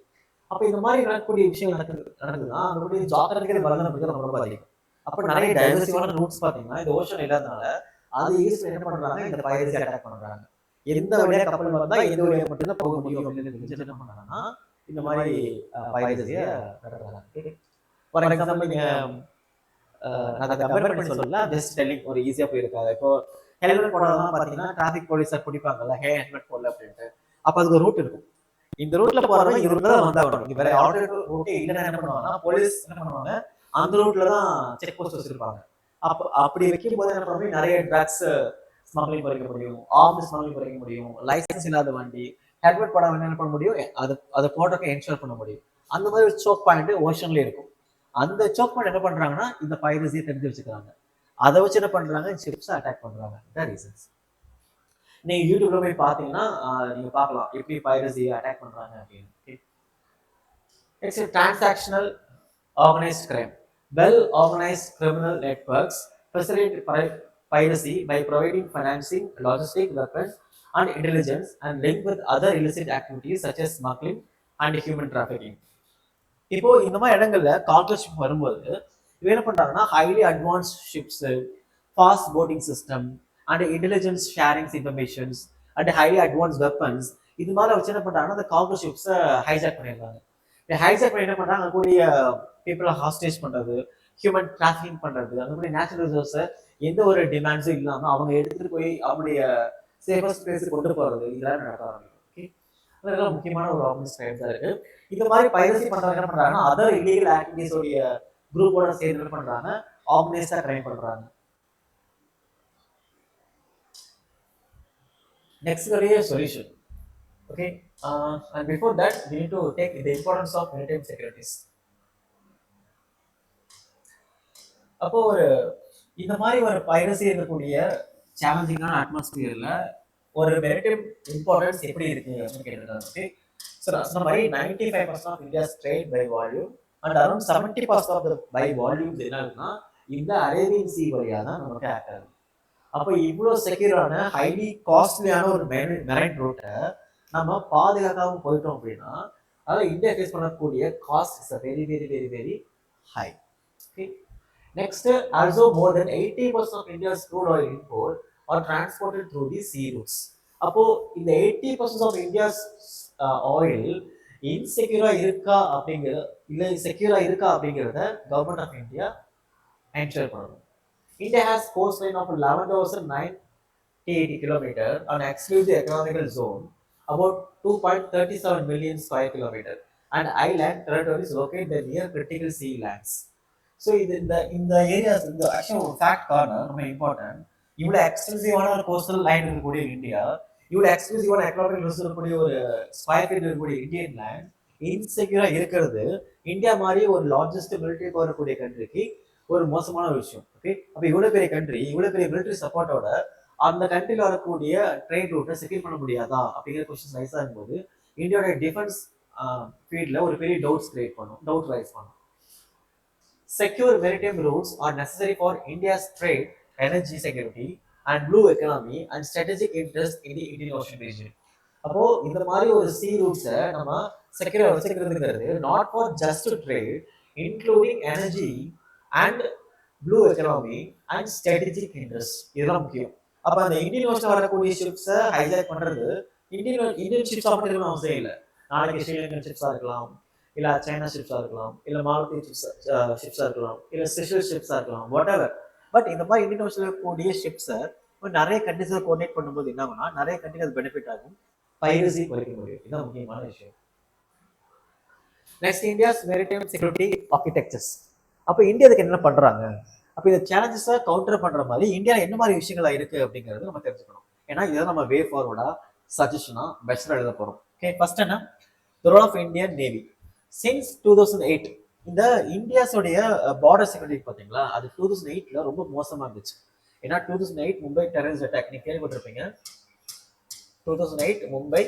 அப்ப இந்த மாதிரி நடக்கக்கூடிய விஷயங்கள் நடக்குதுன்னா அதனுடைய ஜாக்கிரதைகள் வளர்ந்து ரொம்ப அதிகம். அப்ப நிறைய டைவர்சிவான ரூட்ஸ் பாத்தீங்கன்னா இந்த ஓஷன் இல்லாதனால அது யூஸ் என்ன பண்றாங்க, இந்த பைரசி அட்டாக் பண்றாங்க. எந்த வழியா கப்பல் வந்தா எந்த வழியா மட்டும்தான் போக முடியும் அப்படின்னு என்ன பண்றாங்கன்னா இந்த மாதிரி பைரசிய நடத்துறாங்க. ஃபார் எக்ஸாம்பிள் நீங்க அதை கம்பேர் பண்ணி சொல்லலாம், ஜஸ்ட் டெல்லிங் ஒரு ஈஸியா போயிருக்காங்க. இப்போ ஹெல்மெட் போடாதான் பாத்தீங்கன்னா டிராபிக் போலீஸார் பிடிப்பாங்கல்ல, ஹெல்மெட் போடல அப்படின்ட்டு. அப்ப அதுக்கு ரூட் இருக்கும், இந்த ரூட்ல போறவங்க இந்த ரூட்ல தான் வந்தாகணும். இங்க வேற ஆல்டர்னேட் ரூட்டே இல்லைன்னா என்ன பண்ணுவாங்கன்னா போலீஸ் என்ன பண்ணுவாங்க அந்த ரூட்ல தான் செக் போஸ்ட் வச்சிருப்பாங்க. அப்படி வைக்கும் போது என்ன பண்ண நிறைய ட்ரக்ஸ் ஸ்மக்லிங் குறைக்க முடியும், ஆர்ம்ஸ் ஸ்மக்லிங் குறைக்க முடியும், லைசன்ஸ் இல்லாத வண்டி ஹெல்மெட் போட என்ன பண்ண முடியும், அதை போட்டோக்கு என்ஷூர் பண்ண முடியும். அந்த மாதிரி ஒரு சோக் பாயிண்ட் ஓஷன்ல இருக்கும். அந்த சோக் பாயிண்ட் என்ன பண்றாங்கன்னா இந்த பைரசியை தெரிஞ்சு வச்சுக்கிறாங்க. அதை வச்சு என்ன பண்றாங்க ஷிப்ஸ் அட்டாக் பண்றாங்க. ரீசன்ஸ் நீங்க யூடியூப்ல போய் பாத்தீங்கன்னா நீங்க பார்க்கலாம் எப்படி பைரசி அட்டாக் பண்றாங்க அப்படின்னு. It's a transactional organized crime. Well-organized criminal networks facilitate piracy by providing financing, logistics, weapons, and intelligence, and link with other illicit activities such as smuggling and human trafficking. இப்போ இந்த மாதிரி இடங்கள்ல cargo ship வரும்போது இவங்க என்ன பண்றாங்கன்னா highly advanced ships, fast boating system and intelligence sharing informations and highly advance weapons இது மாதிரி வச்சு என்ன பண்றாங்கன்னா அந்த கார்கோ ஷிப்ஸை ஹைஜாக் பண்ணிடுறாங்க. ஹைஜாக் பண்ணி என்ன பண்றாங்க அங்கே கூடிய பீப்புளை ஹாஸ்டேஜ் பண்றது, ஹியூமன் டிராஃபிக்கிங் பண்றது, அந்த மாதிரி நேச்சுரல் ரிசோர்ஸை எந்த ஒரு டிமாண்ட்ஸும் இல்லாம அவங்க எடுத்துட்டு போய் அவங்களுடைய சேஃபஸ்ட் பிளேஸ் கொண்டு போறது இதெல்லாம் நடக்க ஆரம்பிக்கும். அதெல்லாம் முக்கியமான ஒரு ஆர்கனைஸ்ட் கிரைம் தான் இருக்கு. இந்த மாதிரி பைரசி பண்றவங்க என்ன பண்றாங்கன்னா அதர் இல்லீகல் ஆக்டிவிட்டிஸ் உடைய குரூப்போட சேர்ந்து என்ன பண்றாங்க ஆர்கனைஸ்டா கிரைம் பண்றாங்க. Next career solution. Okay, and before that we need to take the importance of maritime securities. அப்போ ஒரு இந்த மாதிரி ஒரு பைரசி இருக்கக்கூடிய சேலஞ்சிங்கான அட்மாஸ்பியர்ல ஒரு மெரிடைம் இம்பார்ட்டன்ஸ் எப்படி இருக்கு அப்படின்னு கேட்டிருக்காங்க. ஓகே, ஸோ சொன்ன மாதிரி 95% of India's trade by volume and around 70% of the by volumes என்ன இருக்குன்னா இந்த அரேபியன் சி வழியா தான் நமக்கு ஆக்ட் ஆகுது. அப்போ இவ்வளோ செக்யூரான ஹைலி காஸ்ட்லியான ஒரு மெரைன் ரூட்டை நம்ம பாதுகாக்காம போயிட்டோம் அப்படின்னா அதனால இந்தியா ஃபேஸ் பண்ணக்கூடிய cost is very very very very high. Okay, next also more than 80% of India's crude oil import are transported through the sea routes. அப்போ இந்த 80% of India's oil இன்செக்யூரா இருக்கா அப்படிங்கிற இல்ல செக்யூரா இருக்கா அப்படிங்கிறத கவர்மெண்ட் ஆஃப் இந்தியா என்ஷூர் பண்ணணும். India has coastline of 11,900 kilometer on exclusive economical zone, about 2.37 million square kilometer, and island territories located near critical sea lands. So இது இந்த ஏரியாஸ் இந்த ஆக்சுவலாக ஒரு ஃபேக்ட் கார்னர் ரொம்ப இம்பார்ட்டன்ட். இவ்வளோ எக்ஸ்க்ளூசிவான ஒரு கோஸ்டல் லைன் இருக்கக்கூடிய இந்தியா, இவ்வளோ எக்ஸ்க்ளூசிவான எக்கனாமிக் ரிசோர்ஸ் இருக்கக்கூடிய ஒரு ஸ்கொயர் ஃபீட் இருக்கக்கூடிய இந்தியன் லேண்ட் இன்செக்யூரா இருக்கிறது இந்தியா மாதிரி ஒரு லார்ஜஸ்ட் மிலிட்டரி பவர் இருக்கக்கூடிய கண்ட்ரிக்கு ஒரு மோசமான ஒரு விஷயம். ஓகே, அப்போ இவ்வளோ பெரிய கண்ட்ரி இவ்வளோ பெரிய மிலிட்டரி சப்போர்ட்டோட அந்த கண்ட்ரியில் வரக்கூடிய ட்ரெயின் ரூட்டை செக்யூர் பண்ண முடியாதா அப்படிங்கிற கொஸ்டின் ரைஸ் ஆகும்போது இந்தியாவோட டிஃபென்ஸ் ஃபீல்டில் ஒரு பெரிய டவுட் ரைஸ் பண்ணும். Secure maritime routes are necessary for India's trade, energy security, and blue economy and strategic interest in the Indian Ocean region. அப்போ இந்த மாதிரி ஒரு சி ரூட்ஸை நம்ம செக்யூரா வச்சுக்கிறதுங்கிறது not for just trade, including energy and blue economy and strategic interest, இதெல்லாம் முக்கியம். அப்போ அந்த இந்தியன் ஓஷன் வரக்கூடிய ஷிப்ஸை ஹைஜாக் பண்ணுறது இந்தியன் ஷிப்ஸ் அப்படிங்கிற அவசியம் இல்லை. நாளைக்கு ஸ்ரீலங்கன் ஷிப்ஸாக இருக்கலாம், இல்லை சைனா ஷிப்ஸாக இருக்கலாம், இல்லை மாலத்தீவ் ஷிப்ஸாக இருக்கலாம், இல்லை ஸ்பெஷல் ஷிப்ஸாக இருக்கலாம், வாட் எவர். பட் இந்த மாதிரி இந்தியன் ஓஷனில் இருக்கக்கூடிய ஷிப்ஸை நிறைய கண்ட்ரிஸை கோஆர்டினேட் பண்ணும்போது என்ன ஆகும்னா நிறைய கண்ட்ரிக்கு அது பெனிஃபிட் ஆகும், பைரசி குறைக்க முடியும். இதுதான் முக்கியமான விஷயம். Next, India's maritime security architectures. அப்போ இந்தியா அதுக்கு என்ன பண்ணுறாங்க, அப்போ இந்த சேலஞ்சஸை கவுண்டர் பண்ணுற மாதிரி இந்தியாவில் என்ன மாதிரி விஷயங்களா இருக்குது அப்படிங்கிறது நம்ம தெரிஞ்சுக்கணும். ஏன்னா இதை நம்ம வே ஃபார்வர்டாக சஜஷனாக பெஸ்ட்டாக எழுத போகிறோம். ஓகே, ஃபர்ஸ்ட் என்ன, the role of Indian navy. Since 2008 இந்த இந்தியாஸோடைய பார்டர் செக்யூரிட்டி பார்த்தீங்களா, அது 2008ல ரொம்ப மோசமாக இருந்துச்சு. ஏன்னா 2008 மும்பை டெரரிஸ்ட் அட்டாக் நீங்க கேள்விப்பட்டிருப்பீங்க. 2008 மும்பை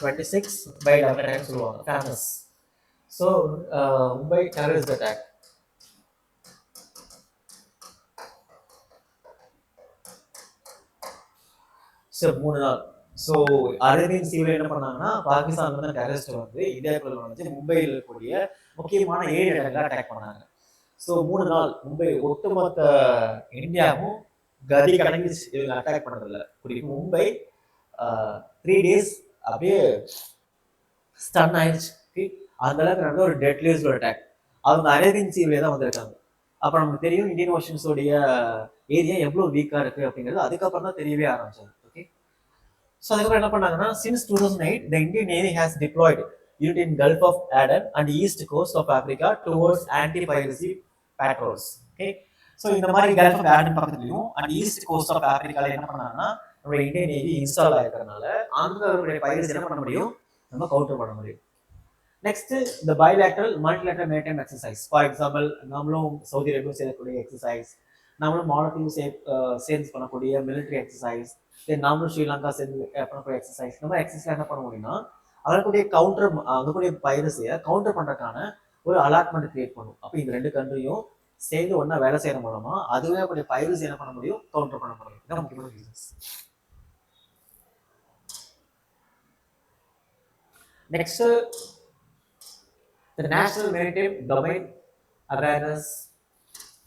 26/11 சொல்லுவாங்க, famous. So Mumbai terrorist attack sir 3 நாள். ஸோ அரேபியன் சீவில் என்ன பண்ணாங்கன்னா பாகிஸ்தான்ல இருந்து டெரரிஸ்ட் வந்து இந்தியாவுக்குள்ள வந்து மும்பையில் இருக்கக்கூடிய முக்கியமான 7 இடங்களை அட்டாக் பண்ணாங்க. ஸோ 3 நாள் மும்பை ஒட்டுமொத்த இந்தியாவும் கதி கலங்கி இவங்க அட்டாக் பண்ணதில்ல. குறிப்பாக மும்பை 3 days அப்படியே ஸ்டன் ஆயிடுச்சு. அந்த அளவுக்கு நடந்த ஒரு டெட்லியஸ்ட் ஒரு அட்டாக். அவங்க அரேபியன் சீவிலே தான் வந்திருக்காங்க. அப்போ நமக்கு தெரியும் இந்தியன் ஓஷன்ஸோடைய ஏரியா எவ்வளோ வீக்காக இருக்குது அப்படிங்கிறது அதுக்கப்புறம் தான் தெரியவே ஆரம்பிச்சது. ஓகே, ஸோ அதுக்கப்புறம் என்ன பண்ணாங்கன்னா, since 2008 the Indian Navy has deployed unit in Gulf of Aden and east coast of Africa towards anti-piracy patrols. Okay, so இந்த மாதிரி கல்ஃப் ஆஃப் ஆடன் பக்கத்துலையும் அண்ட் ஈஸ்ட் கோஸ்ட் ஆஃப் ஆப்பிரிக்கால என்ன பண்ணாங்கன்னா நம்மளுடைய இந்தியன் நேவி இன்ஸ்டால் ஆயிருக்கிறதுனால அங்கே piracy என்ன பண்ண முடியும், நம்ம கவுண்டர் பண்ண முடியும். நெக்ஸ்ட், இந்த bilateral multilateral maritime exercise. For example நம்மளும் சவுதி அரேபியா செய்யக்கூடிய எக்ஸசைஸ், நம்மளும் மாலத்தீவு சேர்ந்து பண்ணக்கூடிய மிலிட்ரி எக்ஸசைஸ், நாமளும் ஸ்ரீலங்கா சேர்ந்து பண்ணக்கூடிய எக்ஸசைஸ். இந்த மாதிரி எக்ஸசைஸ் என்ன பண்ண முடியும்னா அதற்குடைய கவுண்டர் அங்கக்கூடிய பைரசியை கவுண்டர் பண்ணுறதுக்கான ஒரு அலாட்மெண்ட் கிரியேட் பண்ணும். அப்போ இந்த 2 கண்ட்ரியும் சேர்ந்து ஒன்றா வேலை செய்யற மூலமா அதுவே அப்படி பைரசி என்ன பண்ண முடியும், கவுண்டர் பண்ண முடியும். இதான் முக்கியமான reasons. Next, the national maritime domain awareness.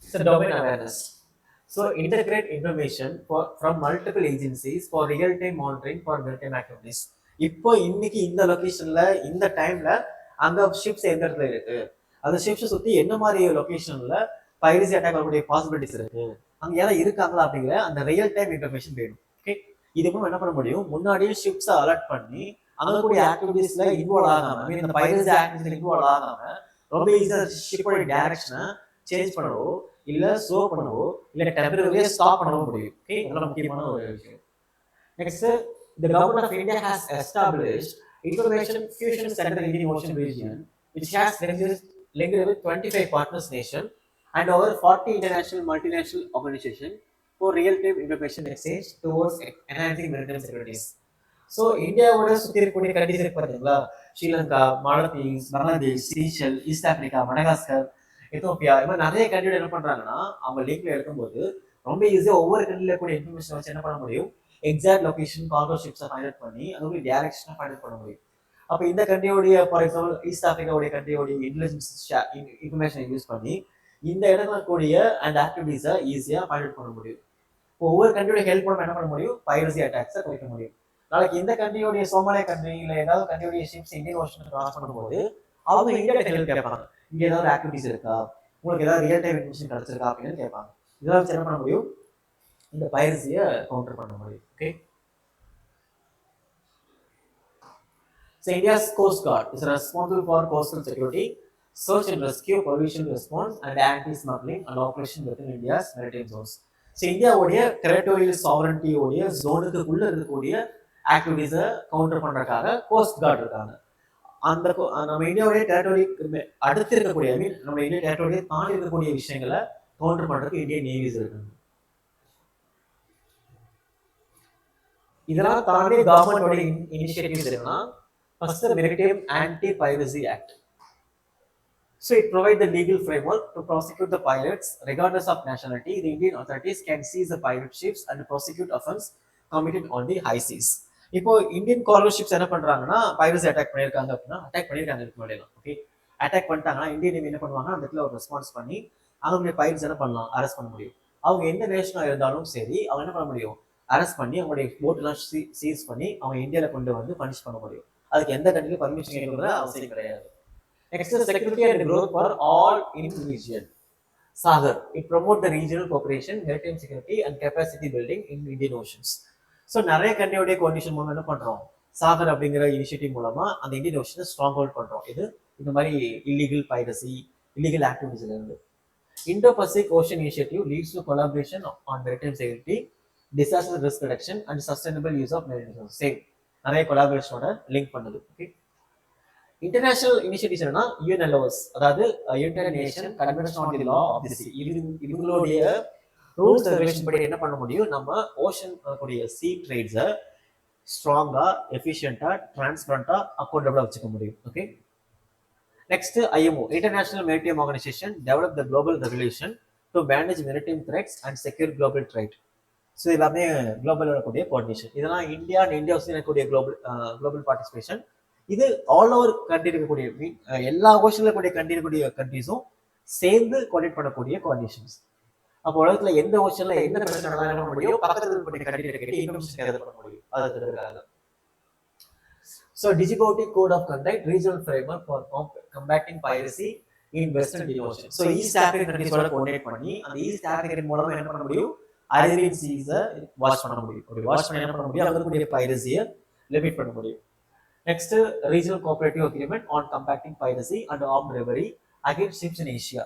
It's a domain awareness. So integrate information from multiple agencies for real time monitoring for maritime activities. இப்போ இன்னைக்கு இந்த லொகேஷன்ல இந்த டைம்ல அங்க ஷிப்ஸ் எந்த இடத்துல இருக்கு, அந்த ஷிப்ஸை சுத்தி என்ன மாதிரி லொகேஷன்ல பைரசி அட்டாக் வரக்கூடிய பாசிபிலிட்டிஸ் இருக்கு, அங்க யாராவது இருக்காங்களா அப்படிங்கிற அந்த ரியல் டைம் இன்ஃபர்மேஷன் வேணும். ஓகே, இதுக்கும் என்ன பண்ண முடியும், முன்னாடியே ஷிப்ஸை அலர்ட் பண்ணி அங்க கூடிய ஆக்டிவிட்டிஸ்ல இன்வால்வ் ஆகாம, இந்த பைரசி ஆக்டிவிட்டிஸ்ல இன்வால்வ் ஆகாம ரொம்ப ஈஸியா ஷிப்போட டைரக்ஷனை சேஞ்ச் பண்ணவோ இல்ல ஸ்லோ பண்ணவோ இல்ல டெம்பரரியா ஸ்டாப் பண்ணவோ முடியும். ஓகே, இதெல்லாம் முக்கியமான ஒரு விஷயம். Next, the government of India has established information fusion center in the Indian Ocean region which has linked with 25 partners nation and over 40 international multinational organizations for real time information exchange towards enhancing maritime securities. So இந்தியாவோட சுற்றி இருக்கக்கூடிய countries இருக்கு பார்த்தீங்களா, Sri Lanka, Maldives, Bangladesh, Seychelles, East Africa, Madagascar, Ethiopia, இது மாதிரி நிறைய கண்ட்ரியோட என்ன பண்றாங்கன்னா அவங்க லிங்க்ல எடுக்கும்போது ரொம்ப ஈஸியா ஒவ்வொரு கண்ட்ரில கூட இன்ஃபர்மேஷன் வச்சு என்ன பண்ண முடியும், எக்ஸாக்ட் லொகேஷன் கார்கோ ஷிப்ஸை ஃபைண்ட் அவுட் பண்ணி அதோட டைரக்ஷனை ஃபைண்ட் அவுட் பண்ண முடியும். அப்போ இந்த கண்ட்ரியோடைய ஃபார் எக்ஸாம்பிள் ஈஸ்ட் ஆப்பிரிக்காவுடைய கண்ட்ரியோடைய இன்டெலிஜென்ஸ் இன்ஃபர்மேஷனை யூஸ் பண்ணி இந்த இடத்துல கூடிய அந்த ஆக்டிவிட்டிஸை ஈஸியாக ஃபைண்ட் அவுட் பண்ண முடியும். இப்போ ஒவ்வொரு கண்ட்ரியோட ஹெல்ப் பண்ண என்ன பண்ண முடியும், பைரசி அட்டாக்ஸை குறைக்க முடியும். நாளைக்கு இந்த கண்ட்ரியோடைய சோமாலியா கண்ட்ரி இல்லை ஏதாவது கண்ட்ரியோடைய ஷிப்ஸ் இந்தியன் ஓஷன் கிராஸ் பண்ணும்போது அவங்க இந்தியா ஹெல்ப் கேட்பாங்க, இங்கே ஏதாவது ஆக்டிவிட்டிஸ் இருக்கா, உங்களுக்கு ஏதாவது ரியல் டைம் இன்ஃபர்மேஷன் கிடைச்சிருக்கா அப்படின்னு கேட்பாங்க. இதெல்லாம் என்ன பண்ண முடியும், இந்த பைரசியை கவுண்டர் பண்ண முடியும். Okay. So India's Coast Guard is responsible for coastal security, search and rescue, pollution response, and anti-smuggling and operation within India's maritime zones. So இந்தியாவுடைய டெரிட்டோரியல் சாவரண்டியோடைய ஜோனுக்குள்ள இருக்கக்கூடிய ஆக்டிவிட்டிஸை கவுண்டர் பண்றதுக்காக கோஸ்ட் கார்டு இருக்காங்க. அந்த நம்ம இந்தியாவுடைய டெரிட்டோரி அடுத்து இருக்கக்கூடிய ஐ மீன் நம்ம இந்தியா டெரிட்டோரியை தாண்டி இருக்கக்கூடிய விஷயங்களை கவுண்டர் பண்றதுக்கு இந்தியன் நேவிஸ் இருக்காங்க. இதெல்லாம் தாண்டி கவர்மெண்டோட இனிஷியேட்டிவ்ஸ் இருக்குன்னா first the Maritime Anti-Piracy Act. So it provides the legal framework to prosecute the pirates regardless of nationality. The Indian authorities can seize the pirate ships and prosecute offense committed on the high seas. இப்போ Indian cargo ships என்ன பண்றாங்கன்னா piracy attack பண்ணியிருக்காங்க அப்படின்னா attack பண்ணியிருக்காங்க இதுக்கு முன்னாடி. Okay, attack பண்ணிட்டாங்கன்னா Indian navy என்ன பண்ணுவாங்க, அந்த இடத்துல ஒரு ரெஸ்பான்ஸ் பண்ணி அவங்களுடைய பைரட்ஸ் என்ன பண்ணலாம், அரெஸ்ட் பண்ண முடியும். அவங்க எந்த நேஷனா இருந்தாலும் சரி அவங்க என்ன பண்ண முடியும், அரெஸ்ட் பண்ணி அவங்களுடைய போட் எல்லாம் சீஸ் பண்ணி அவங்க இந்தியாவில் கொண்டு வந்து பனிஷ் பண்ண முடியும். அதுக்கு எந்த கண்ட்ரிக்கும் பர்மிஷன் கேட்கறது அவசியம் கிடையாது. Next security and growth for all in region. Sagar it promote the regional cooperation, maritime security and capacity building in Indian oceans. So நிறைய கண்ட்ரியோடைய கோஆர்டினேஷன் மூலம் என்ன பண்றோம், சாகர் அப்படிங்கிற இனிஷியேட்டிவ் மூலமா அந்த இந்தியன் ஓஷனை ஸ்ட்ராங் ஹோல்ட் பண்றோம். இது இந்த மாதிரி இல்லீகல் பைரசி, இல்லீகல் ஆக்டிவிட்டிஸ்ல இருந்து. Indo Pacific ocean initiative leads to collaboration on maritime security, disaster risk reduction and sustainable use of maritime. Same நிறைய கொலாபரேஷனோட லிங்க் பண்ணுது. ஓகே, இன்டர்நேஷனல் இனிஷியேட்டிவ்ஸ் என்னன்னா யுஎன்எல்ஓஎஸ், அதாவது United Nation convention on the law of the sea. இவங்களுடைய rules regulation படி என்ன பண்ண முடியும், நம்ம ஓஷன் கூடிய சி ட்ரேட்ஸை ஸ்ட்ராங்கா, எஃபிஷியண்டா, டிரான்ஸ்பரண்டா, அக்கௌண்டபிளா வச்சுக்க முடியும். Okay, next IMO international maritime organisation develop the global regulation to manage maritime threats and secure global trade. So எல்லாமே குளோபல் இருக்கக்கூடிய கோஆர்டினேஷன். இதெல்லாம் இந்தியா அண்ட் இந்தியா இருக்கக்கூடிய குளோபல் பார்ட்டிசிபேஷன். இது ஆல் ஓவர் கண்ட்ரி இருக்கக்கூடிய எல்லா ஓஷன்ல இருக்கக்கூடிய கண்ட்ரி இருக்கக்கூடிய கண்ட்ரிஸும் சேர்ந்து கோஆர்டினேட் பண்ணக்கூடிய கோஆர்டினேஷன்ஸ். அப்போ உலகத்துல எந்த ஓஷன்ல எந்த பிரச்சனை பண்ண முடியும், பக்கத்துல இருக்கக்கூடிய கண்ட்ரி கிட்ட இன்ஃபர்மேஷன் கேதர் பண்ண முடியும். அதுக்காக so Djibouti code of conduct regional framework for combating piracy in Western Indian Ocean. So East African கண்ட்ரிஸோட கோஆர்டினேட் பண்ணி அந்த ஈஸ்ட் ஆப்பிரிக்கன் மூலமா என்ன பண்ண முடியும், அரேபியன் சீஸை வாஷ் பண்ண முடியும். அப்படி வாஷ் பண்ணி என்ன பண்ண முடியும், அங்க இருக்கக்கூடிய பைரசியை லிமிட் பண்ண முடியும். Next regional cooperative agreement on combating piracy and armed ரெவரி against ships in Asia.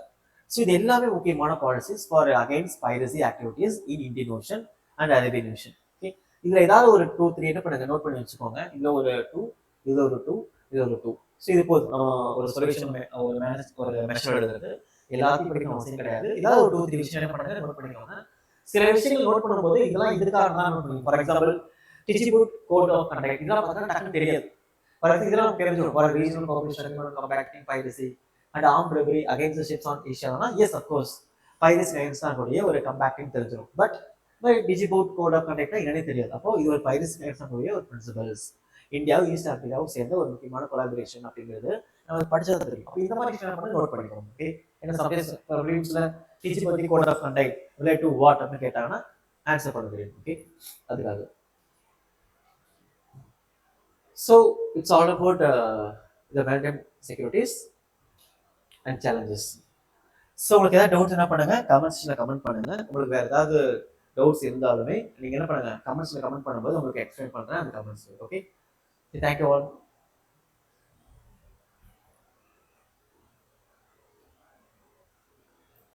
So இது எல்லாமே முக்கியமான policies for against piracy activities in Indian Ocean and Arabian Ocean. Okay, இதுல ஏதாவது ஒரு 2-3 என்ன பண்ணுங்க, நோட் பண்ணி வச்சுக்கோங்க. இதுல ஒரு 2, இது ஒரு 2, இது ஒரு 2. ஸோ இது போதும் ஒரு சொல்யூஷன், ஒரு மெஷர் எழுதுறது. எல்லாத்தையும் படிக்கணும் அவசியம் கிடையாது. ஏதாவது ஒரு 2-3 விஷயம் என்ன பண்ணுங்க, நோட் பண்ணிக்கோங்க. சில விஷயங்கள் நோட் பண்ணும்போது இதெல்லாம் இதுக்காக தான் நோட் பண்ணுங்க. For example Djibouti code of conduct, இதெல்லாம் பார்த்தா டக்குன்னு தெரியாது. ஃபார் எக்ஸாம்பிள் இதெல்லாம் தெரிஞ்சிடும். For regional cooperation combating piracy and armed ரெவரி அகைன்ஸ்ட் தி ஷிப்ஸ் ஆன் ஏஷியானா எஸ் அஃப்கோர்ஸ் பைரசி அகைன்ஸ்ட் தான் கூடிய ஒரு கம்பேட்டிங் தெரிஞ்சிடும். பட் டிஜிபோட் கோட் ஆஃப் கண்டக்ட்னா என்னன்னே தெரியாது. அப்போ இது ஒரு பைரசி அகைன்ஸ்ட் கூடிய ஒரு பிரின்சிபல்ஸ். இந்தியாவும் ஈஸ்ட் ஆப்பிரிக்காவும் சேர்ந்த ஒரு முக்கியமான கொலாபரேஷன் அப்படிங்கிறது நம்ம படிச்சது தெரியும். அப்போ இந்த மாதிரி விஷயம் பண்ணி நோட் பண்ணிக்கணும். ஓகே, என்ன சம்டைம்ஸ் ரிவ்யூஸ்ல Djibouti code of conduct relate to what அப்படின்னு கேட்டாங்கன்னா ஆன்சர் பண்ண தெரியும். ஓகே, அதுக்காக. So it's all about the maritime securities and challenges. So உங்களுக்கு ஏதாவது டவுட்ஸ் என்ன பண்ணுங்க, கமெண்ட்ஸ்ல கமெண்ட் பண்ணுங்க. உங்களுக்கு வேற ஏதாவது டவுட்ஸ் இருந்தாலுமே நீங்க என்ன பண்ணுங்க, கமெண்ட்ஸ்ல கமெண்ட் பண்ணும்போது உங்களுக்கு எக்ஸ்பிளைன் பண்றேன் அந்த கமெண்ட்ஸ். Okay, thank you all.